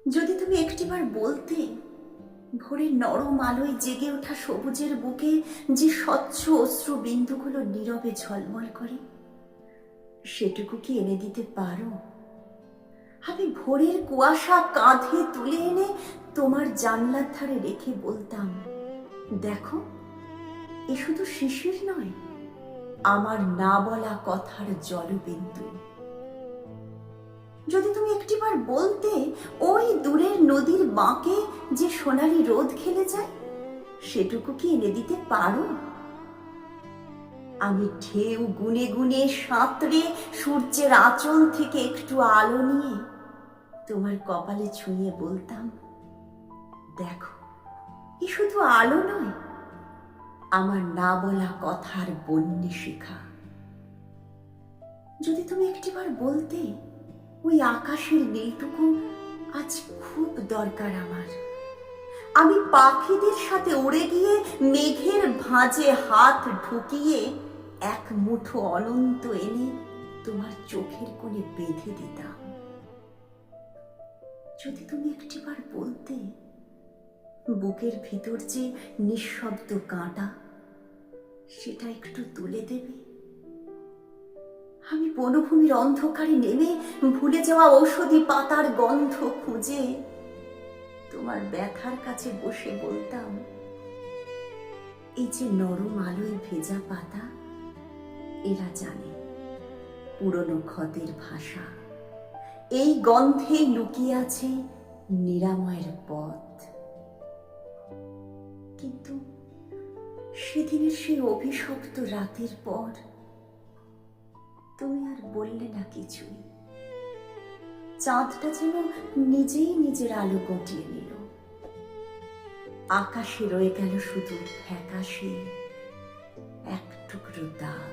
যদি তুমি একটিবার বলতে, ভোরের নরম আলোয় জেগে ওঠা সবুজের বুকে যে স্বচ্ছ অশ্রু বিন্দুগুলো নীরবে ঝলমল করে, সেটুকু কি এনে দিতে পারো? আমি ভোরের কুয়াশা কাঁধে তুলে এনে তোমার জানলার ধারে রেখে বলতাম, দেখো, এ শুধু শিশির নয়, আমার না বলা কথার জলবিন্দু। যদি তুমি একটিবার বলতে, ওই দূরের নদীর বাঁকে যে সোনালি রোদ খেলে যায়, সেটুকু কি এনে দিতে পারো? আমি ঢেউ গুনে গুনে সাঁতরে সূর্যের আঁচল থেকে একটু আলো নিয়ে তোমার কপালে ছুঁয়ে বলতাম, দেখো, এ শুধু আলো নয়, আমার না বলা কথার বন্যে শিখা। যদি তুমি একটিবার বলতে, ওই আকাশের নীলটুকু আজ খুব দরকার আমার, আমি পাখিদের সাথে উড়ে গিয়ে মেঘের ভাঁজে হাত ঢুকিয়ে এক মুঠো অনন্ত এনে তোমার চোখের কোণে বেঁধে দিতাম। যদি তুমি একটিবার বলতে, বুকের ভিতর যে নিঃশব্দ কাঁটা, সেটা একটু তুলে দেবে, আমি বনভূমির অন্ধকারে নেমে ভুলে যাওয়া ঔষধি পাতার গন্ধ খুঁজে তোমার ব্যথার কাছে বসে বলতাম, এই যে নরম আলোয় ভেজা পাতা, এরা জানে পুরনো ক্ষতের ভাষা, এই গন্ধেই লুকিয়ে আছে নিরাময়ের পথ। কিন্তু সেদিনের সেই অভিশপ্ত রাতের পর তুমি আর বললে না কিছুই। চাঁদটা যেন নিজেই নিজের আলো গটিয়ে নিল, আকাশে রয়ে গেল শুধু ফ্যাকাশে এক টুকরো দাগ।